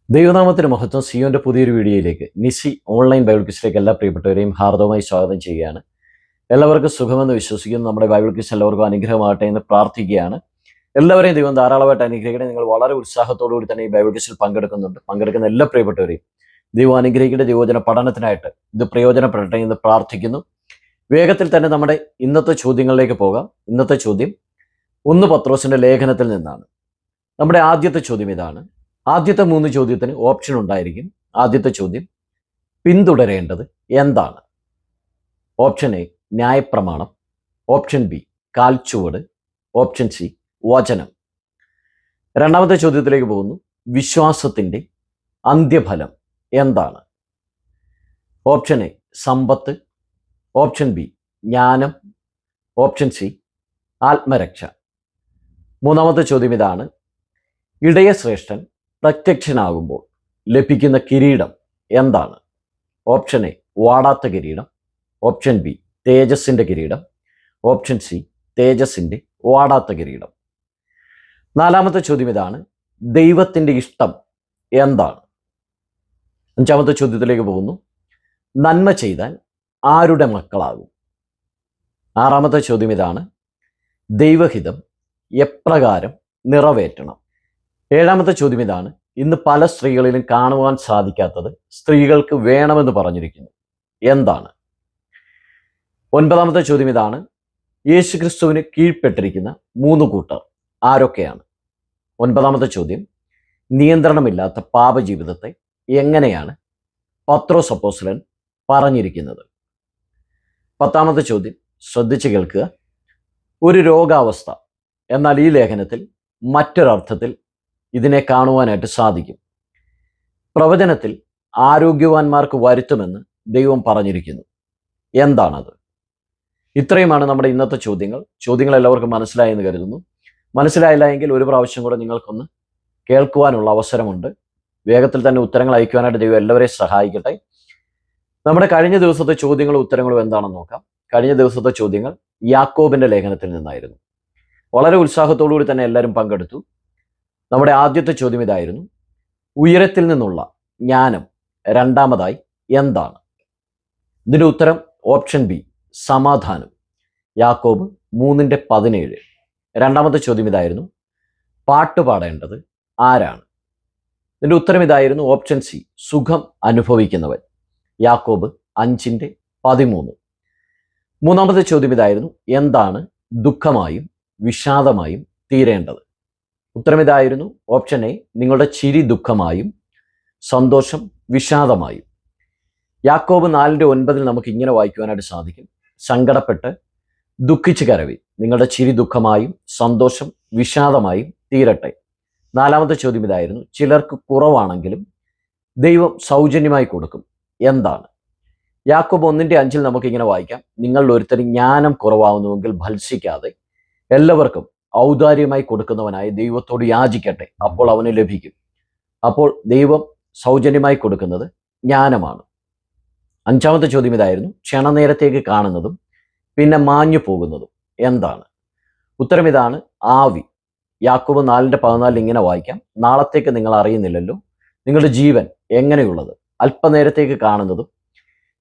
ദൈവനാമത്തിന് മഹത്വം. സിയോന്റെ പുതിയൊരു വീഡിയോയിലേക്ക് നിസി ഓൺലൈൻ ബൈബിൾ ക്വിസിലേക്ക് എല്ലാ പ്രിയപ്പെട്ടവരെയും ഹാർദവമായി സ്വാഗതം ചെയ്യുകയാണ്. എല്ലാവർക്കും സുഖമെന്ന് വിശ്വസിക്കുന്നു. നമ്മുടെ ബൈബിൾ ക്വിസ് എല്ലാവർക്കും അനുഗ്രഹമാകട്ടെ എന്ന് പ്രാർത്ഥിക്കുകയാണ്. എല്ലാവരെയും ദൈവം ധാരാളമായിട്ട് അനുഗ്രഹിക്കട്ടെ. നിങ്ങൾ വളരെ ഉത്സാഹത്തോടുകൂടി തന്നെ ഈ ബൈബിൾ ക്വിസിൽ പങ്കെടുക്കുന്ന എല്ലാ പ്രിയപ്പെട്ടവരെയും ദൈവം അനുഗ്രഹിക്കട്ടെ. ദൈവവചന പഠനത്തിനായിട്ട് ഇത് പ്രയോജനപ്പെടട്ടെ എന്ന് പ്രാർത്ഥിക്കുന്നു. വേഗത്തിൽ തന്നെ നമ്മുടെ ഇന്നത്തെ ചോദ്യങ്ങളിലേക്ക് പോകാം. ഇന്നത്തെ ചോദ്യം 1 പത്രോസിന്റെ ലേഖനത്തിൽ നിന്നാണ്. നമ്മുടെ ആദ്യത്തെ ചോദ്യം ഇതാണ്. ആദ്യത്തെ 3 ചോദ്യത്തിന് ഓപ്ഷൻ ഉണ്ടായിരിക്കും. ആദ്യത്തെ ചോദ്യം, പിന്തുടരേണ്ടത് എന്താണ്? ഓപ്ഷൻ എ ന്യായപ്രമാണം, ഓപ്ഷൻ ബി കാൽച്ചുവട്, ഓപ്ഷൻ സി വചനം. രണ്ടാമത്തെ ചോദ്യത്തിലേക്ക് പോകുന്നു. വിശ്വാസത്തിന്റെ അന്ത്യഫലം എന്താണ്? Option A Sampath, option B ജ്ഞാനം, ഓപ്ഷൻ സി ആത്മരക്ഷ. മൂന്നാമത്തെ ചോദ്യം ഇതാണ്. ഇടയശ്രേഷ്ഠൻ പ്രത്യക്ഷനാകുമ്പോൾ ലഭിക്കുന്ന കിരീടം എന്താണ്? ഓപ്ഷൻ എ വാടാത്ത കിരീടം, ഓപ്ഷൻ ബി തേജസ്സിന്റെ കിരീടം, ഓപ്ഷൻ സി തേജസ്സിന്റെ വാടാത്ത കിരീടം. നാലാമത്തെ ചോദ്യം ഇതാണ്. ദൈവത്തിന്റെ ഇഷ്ടം എന്താണ്? അഞ്ചാമത്തെ ചോദ്യത്തിലേക്ക് പോകുന്നു. നന്മ ചെയ്താൽ ആരുടെ മക്കളാകും? ആറാമത്തെ ചോദ്യം ഇതാണ്. ദൈവഹിതം എപ്രകാരം നിറവേറ്റണം? ഏഴാമത്തെ ചോദ്യം ഇതാണ്. ഇന്ന് പല സ്ത്രീകളിലും കാണുവാൻ സാധിക്കാത്തത് സ്ത്രീകൾക്ക് വേണമെന്ന് പറഞ്ഞിരിക്കുന്നു, എന്താണ്? ഒൻപതാമത്തെ ചോദ്യം ഇതാണ്. യേശുക്രിസ്തുവിന് കീഴ്പ്പെട്ടിരിക്കുന്ന 3 കൂട്ടർ ആരൊക്കെയാണ്? ഒൻപതാമത്തെ ചോദ്യം. നിയന്ത്രണമില്ലാത്ത പാപജീവിതത്തെ എങ്ങനെയാണ് പത്രോസ് അപ്പോസ്തലൻ പറഞ്ഞിരിക്കുന്നത്? പത്താമത്തെ ചോദ്യം ശ്രദ്ധിച്ച് കേൾക്കുക. ഒരു രോഗാവസ്ഥ, എന്നാൽ ഈ ലേഖനത്തിൽ മറ്റൊരർത്ഥത്തിൽ ഇതിനെ കാണുവാനായിട്ട് സാധിക്കും. പ്രവചനത്തിൽ ആരോഗ്യവാന്മാർക്ക് വരുത്തുമെന്ന് ദൈവം പറഞ്ഞിരിക്കുന്നു, എന്താണത്? ഇത്രയുമാണ് നമ്മുടെ ഇന്നത്തെ ചോദ്യങ്ങൾ എല്ലാവർക്കും മനസ്സിലായെന്ന് കരുതുന്നു. മനസ്സിലായില്ല എങ്കിൽ ഒരു പ്രാവശ്യം കൂടെ നിങ്ങൾക്കൊന്ന് കേൾക്കുവാനുള്ള അവസരമുണ്ട്. വേഗത്തിൽ തന്നെ ഉത്തരങ്ങൾ അയക്കുവാനായിട്ട് ദൈവം എല്ലാവരെയും സഹായിക്കട്ടെ. നമ്മുടെ കഴിഞ്ഞ ദിവസത്തെ ചോദ്യങ്ങളും ഉത്തരങ്ങളും എന്താണെന്ന് നോക്കാം. കഴിഞ്ഞ ദിവസത്തെ ചോദ്യങ്ങൾ യാക്കോബിന്റെ ലേഖനത്തിൽ നിന്നായിരുന്നു. വളരെ ഉത്സാഹത്തോടുകൂടി തന്നെ എല്ലാവരും പങ്കെടുത്തു. നമ്മുടെ ആദ്യത്തെ ചോദ്യം ഇതായിരുന്നു. ഉയരത്തിൽ നിന്നുള്ള ജ്ഞാനം രണ്ടാമതായി എന്താണ്? ഇതിന്റെ ഉത്തരം ഓപ്ഷൻ ബി സമാധാനം. യാക്കോബ് 3:17. രണ്ടാമത്തെ ചോദ്യം ഇതായിരുന്നു. പാട്ട് പാടേണ്ടത് ആരാണ്? ഇതിന്റെ ഉത്തരം ഇതായിരുന്നു. ഓപ്ഷൻ സി സുഖം അനുഭവിക്കുന്നവൻ. യാക്കോബ് 5:13. മൂന്നാമത്തെ ചോദ്യം ഇതായിരുന്നു. എന്താണ് ദുഃഖമായും വിഷാദമായും തീരേണ്ടത്? ഉത്തരം ഇതായിരുന്നു. ഓപ്ഷൻ എ നിങ്ങളുടെ ചിരി ദുഃഖമായും സന്തോഷം വിഷാദമായും. യാക്കോബ് 4:9 നമുക്ക് ഇങ്ങനെ വായിക്കുവാനായിട്ട് സാധിക്കും. സങ്കടപ്പെട്ട് ദുഃഖിച്ച് കരവി, നിങ്ങളുടെ ചിരി ദുഃഖമായും സന്തോഷം വിഷാദമായും തീരട്ടെ. നാലാമത്തെ ചോദ്യം ഇതായിരുന്നു. ചിലർക്ക് കുറവാണെങ്കിലും ദൈവം സൗജന്യമായി കൊടുക്കും, എന്താണ്? യാക്കോബ് 1:5 നമുക്ക് ഇങ്ങനെ വായിക്കാം. നിങ്ങളിൽ ഒരുത്തരും ജ്ഞാനം കുറവാകുന്നുവെങ്കിൽ ഭത്സിക്കാതെ എല്ലാവർക്കും ഔദാര്യമായി കൊടുക്കുന്നവനായി ദൈവത്തോട് യാചിക്കട്ടെ, അപ്പോൾ അവന് ലഭിക്കും. അപ്പോൾ ദൈവം സൗജന്യമായി കൊടുക്കുന്നത് ജ്ഞാനമാണ്. അഞ്ചാമത്തെ ചോദ്യം ഇതായിരുന്നു. ക്ഷണനേരത്തേക്ക് കാണുന്നതും പിന്നെ മാഞ്ഞു പോകുന്നതും എന്താണ്? ഉത്തരം ഇതാണ്. ആവി. യാക്കോബ് 4:14 ഇങ്ങനെ വായിക്കാം. നാളത്തേക്ക് നിങ്ങൾ അറിയുന്നില്ലല്ലോ, നിങ്ങളുടെ ജീവൻ എങ്ങനെയുള്ളത്? അല്പനേരത്തേക്ക് കാണുന്നതും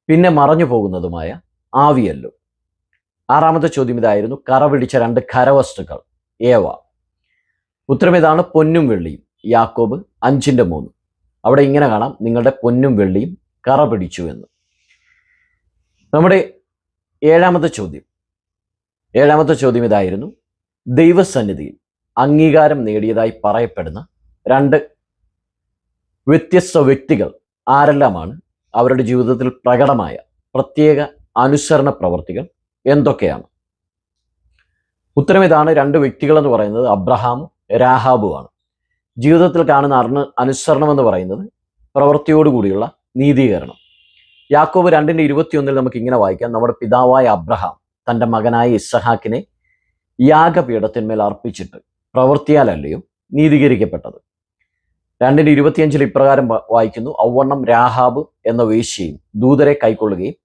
പിന്നെ മറഞ്ഞു പോകുന്നതുമായ ആവിയല്ലോ. ആറാമത്തെ ചോദ്യം ഇതായിരുന്നു. കറ പിടിച്ച 2 ഖരവസ്തുക്കൾ ഏവ? ഉത്തരം ഇതാണ്. പൊന്നും വെള്ളിയും. യാക്കോബ് 5:3. അവിടെ ഇങ്ങനെ കാണാം. നിങ്ങളുടെ പൊന്നും വെള്ളിയും കറ പിടിച്ചു എന്ന്. നമ്മുടെ ഏഴാമത്തെ ചോദ്യം ഇതായിരുന്നു. ദൈവസന്നിധിയിൽ അംഗീകാരം നേടിയതായി പറയപ്പെടുന്ന 2 വ്യത്യസ്ത വ്യക്തികൾ ആരെല്ലാമാണ്? അവരുടെ ജീവിതത്തിൽ പ്രകടമായ പ്രത്യേക അനുസരണ പ്രവർത്തികൾ എന്തൊക്കെയാണ്? ഉത്തരം ഇതാണ്. 2 വ്യക്തികൾ എന്ന് പറയുന്നത് അബ്രഹാമും രാഹാബുമാണ്. ജീവിതത്തിൽ കാണുന്ന അനുസരണം എന്ന് പറയുന്നത് പ്രവൃത്തിയോടുകൂടിയുള്ള നീതീകരണം. യാക്കോബ് 2:21 നമുക്ക് ഇങ്ങനെ വായിക്കാം. നമ്മുടെ പിതാവായ അബ്രഹാം തൻ്റെ മകനായ ഇസ്ഹാക്കിനെ യാഗപീഠത്തിന്മേൽ അർപ്പിച്ചിട്ട് പ്രവൃത്തിയാലല്ലയോ നീതീകരിക്കപ്പെട്ടത്? 2:25 ഇപ്രകാരം വായിക്കുന്നു. ഔവണ്ണം രാഹാബ് എന്ന വേശ്യയും ദൂതരെ കൈക്കൊള്ളുകയും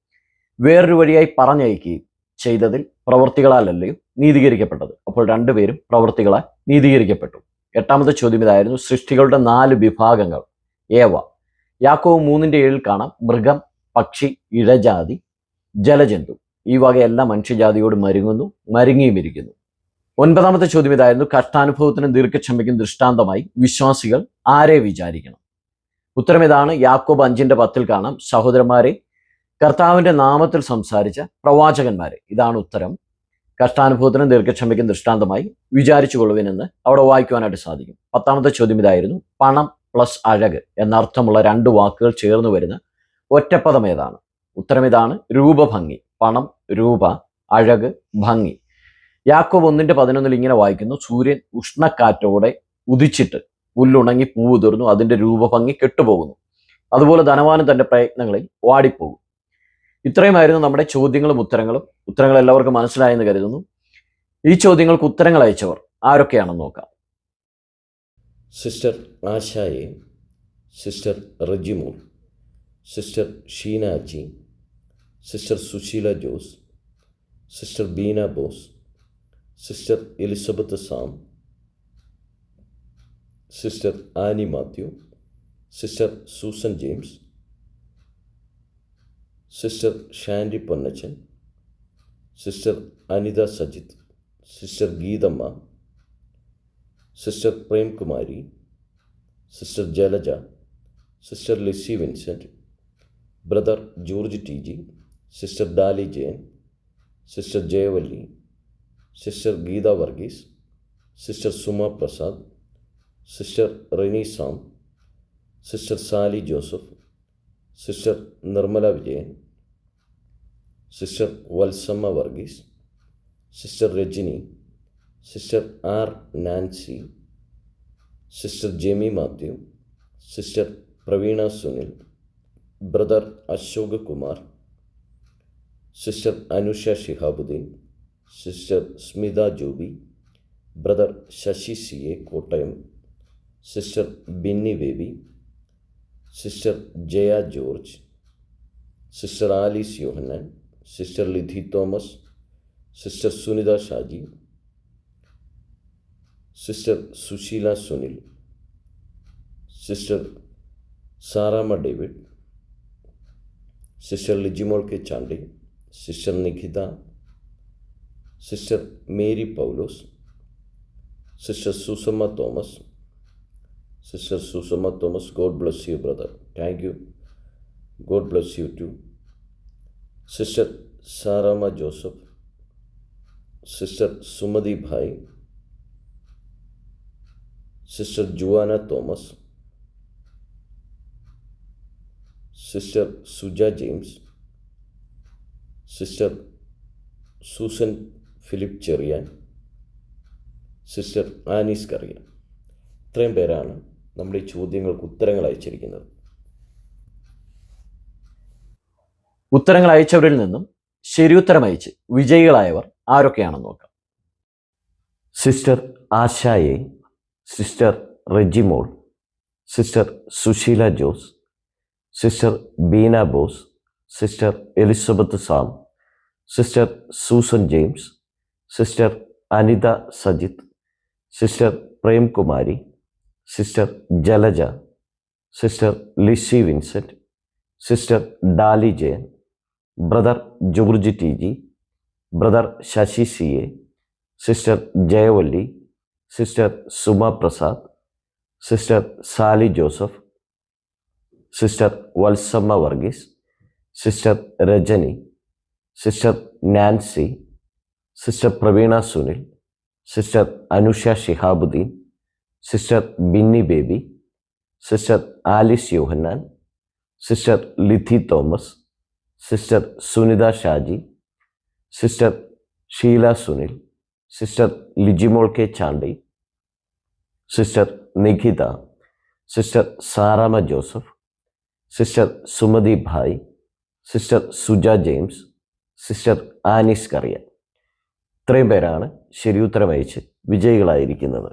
വേറൊരു വഴിയായി പറഞ്ഞയക്കുകയും ചെയ്തതിൽ പ്രവൃത്തികളാലല്ലയോ നീതീകരിക്കപ്പെട്ടത്? അപ്പോൾ 2 പേരും പ്രവൃത്തികളാൽ നീതീകരിക്കപ്പെട്ടു. എട്ടാമത്തെ ചോദ്യം ഇതായിരുന്നു. സൃഷ്ടികളുടെ 4 വിഭാഗങ്ങൾ ഏവ. യാക്കോബ് 3:7 കാണാം, മൃഗം, പക്ഷി, ഇഴജാതി, ജലജന്തു ഈ വകയെല്ലാം മനുഷ്യജാതിയോട് മരുങ്ങുന്നു, മരുങ്ങിയും ഇരിക്കുന്നു. 9ാമത്തെ ചോദ്യം ഇതായിരുന്നു, കഷ്ടാനുഭവത്തിനും ദീർഘക്ഷമയ്ക്കും ദൃഷ്ടാന്തമായി വിശ്വാസികൾ ആരെ വിചാരിക്കണം? ഉത്തരം ഇതാണ്. യാക്കോബ് 5:10 കാണാം, സഹോദരന്മാരെ, കർത്താവിന്റെ നാമത്തിൽ സംസാരിച്ച പ്രവാചകന്മാരെ. ഇതാണ് ഉത്തരം. കഷ്ടാനുഭവത്തിനും ദീർഘക്ഷമയ്ക്കും ദൃഷ്ടാന്തമായി വിചാരിച്ചു കൊള്ളുവിനെന്ന് അവിടെ വായിക്കുവാനായിട്ട് സാധിക്കും. 10ാമത്തെ ചോദ്യം ഇതായിരുന്നു, പണം പ്ലസ് അഴക് എന്നർത്ഥമുള്ള 2 വാക്കുകൾ ചേർന്ന് വരുന്ന ഒറ്റപ്പദം ഏതാണ്? ഉത്തരം ഇതാണ്, രൂപഭംഗി. പണം, രൂപ, അഴക്, ഭംഗി. യാക്കോബ് 1:11 ഇങ്ങനെ വായിക്കുന്നു, സൂര്യൻ ഉഷ്ണക്കാറ്റോടെ ഉദിച്ചിട്ട് പുല്ലുണങ്ങി പൂവുതിർന്നു, അതിന്റെ രൂപഭംഗി കെട്ടുപോകുന്നു, അതുപോലെ ധനവാനും തന്റെ പ്രയത്നങ്ങളിൽ വാടിപ്പോകും. ഇത്രയുമായിരുന്നു നമ്മുടെ ചോദ്യങ്ങളും ഉത്തരങ്ങളും. ഉത്തരങ്ങൾ എല്ലാവർക്കും മനസ്സിലായെന്ന് കരുതുന്നു. ഈ ചോദ്യങ്ങൾക്ക് ഉത്തരങ്ങൾ അയച്ചവർ ആരൊക്കെയാണെന്ന് നോക്കാം. സിസ്റ്റർ ആശായെ, sister Rejimol, sister Sheenaji, sister Susheela Jose, sister Beena Bose, sister Elizabeth Sam, sister Annie Mathew, sister Susan James, sister Shandy Ponnachan, sister Anitha Sajith, sister Geethamma, sister Premkumari, sister Jalaja, sister Lizzy Vincent, brother George T G, sister Dolly Jayan, sister Jayavalli, sister Geetha Varghese, sister Suma Prasad, sister Reni Sam, sister Sally Joseph, sister Nirmala Vijayan, sister Valsamma Varghese, sister Rajani, sister R Nancy, sister Jemi Mathew, sister Praveena Sunil, brother Ashok Kumar, sister Anusha Shihabuddin, sister Smitha Joby, brother Sasi C A Kottayam, sister Binni Baby, sister Jaya George, sister Alice Yohannan, sister Lidhi Thomas, sister Sunitha Shaji, sister Susheela Sunil, sister Saramma David, sister Lijimol K Chandy, sister Nikhita, sister Mary Paulose, sister Susamma Thomas. Sister Susamma Thomas, God bless you, brother. Thank you. God bless you too. Sister Saramma Joseph, sister Sumathi Bhai, sister Juana Thomas, sister Suja James, sister Susan Philip Cherian, sister Anees Kurian. ഇത്രയും പേരാണ് നമ്മുടെ ഈ ചോദ്യങ്ങൾക്ക് ഉത്തരങ്ങൾ അയച്ചിരിക്കുന്നത്. ഉത്തരങ്ങൾ അയച്ചവരിൽ നിന്നും ശരിയുത്തരം അയച്ച് വിജയികളായവർ ആരൊക്കെയാണെന്ന് നോക്കാം. സിസ്റ്റർ ആശായെ, sister Rejimol, sister Susheela Jose, sister Beena Bose, sister Elizabeth Sam, sister Susan James, sister Anitha Sajith, sister Premkumari, sister Jalaja, sister Lizzy Vincent, sister Dolly Jayan, brother George T G, brother Sasi C A, sister Jayavalli, sister Suma Prasad, sister Sally Joseph, sister Valsamma Varghese, sister Rajani, sister Nancy, sister Praveena Sunil, sister Anusha Shihabuddin, sister Binni Baby, sister Alice Yohannan, sister ലിഥി Thomas, sister Sunitha Shaji, sister Sheela Sunil, sister Lijimol K Chandy, sister Nikhita, sister Saramma Joseph, sister Sumathi Bhai, sister Suja James, sister Anees Kariya. ഇത്രയും പേരാണ് ശരിയുത്തരം അയച്ച് വിജയികളായിരിക്കുന്നത്.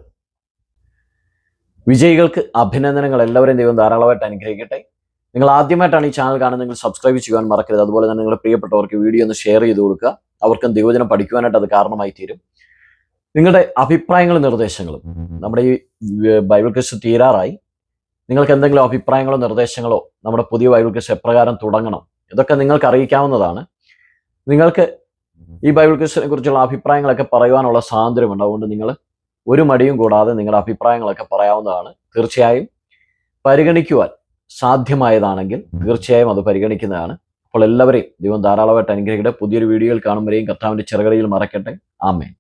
വിജയികൾക്ക് അഭിനന്ദനങ്ങൾ. എല്ലാവരെയും ദൈവം ധാരാളമായിട്ട് അനുഗ്രഹിക്കട്ടെ. നിങ്ങൾ ആദ്യമായിട്ടാണ് ഈ ചാനൽ കാണുന്നത്, നിങ്ങൾ സബ്സ്ക്രൈബ് ചെയ്യാൻ മറക്കരുത്. അതുപോലെ തന്നെ നിങ്ങളുടെ പ്രിയപ്പെട്ടവർക്ക് വീഡിയോ ഒന്ന് ഷെയർ ചെയ്ത് കൊടുക്കുക. അവർക്കും ദൈവവചനം പഠിക്കുവാനായിട്ട് അത് കാരണമായി തീരും. നിങ്ങളുടെ അഭിപ്രായങ്ങളും നിർദ്ദേശങ്ങളും, നമ്മുടെ ഈ ബൈബിൾ ക്വിസ് തീരാറായി. നിങ്ങൾക്ക് എന്തെങ്കിലും അഭിപ്രായങ്ങളോ നിർദ്ദേശങ്ങളോ നമ്മുടെ പുതിയ ബൈബിൾ ക്വിസ് എപ്രകാരം തുടങ്ങണം, ഇതൊക്കെ നിങ്ങൾക്ക് അറിയിക്കാവുന്നതാണ്. നിങ്ങൾക്ക് ഈ ബൈബിൾ ക്വിസിനെ കുറിച്ചുള്ള അഭിപ്രായങ്ങളൊക്കെ പറയുവാനുള്ള സ്വാതന്ത്ര്യമുണ്ട്. അതുകൊണ്ട് നിങ്ങൾ ഒരു മടിയും കൂടാതെ നിങ്ങളുടെ അഭിപ്രായങ്ങളൊക്കെ പറയാവുന്നതാണ്. തീർച്ചയായും പരിഗണിക്കുവാൻ സാധ്യമായതാണെങ്കിൽ തീർച്ചയായും അത് പരിഗണിക്കുന്നതാണ്. അപ്പോൾ എല്ലാവരെയും ദൈവം ധാരാളമായിട്ട് അനുഗ്രഹിക്കട്ടെ. പുതിയൊരു വീഡിയോയിൽ കാണുമ്പോഴേയും കർത്താവിൻ്റെ ചിറകടിയിൽ മറക്കട്ടെ. ആമേൻ.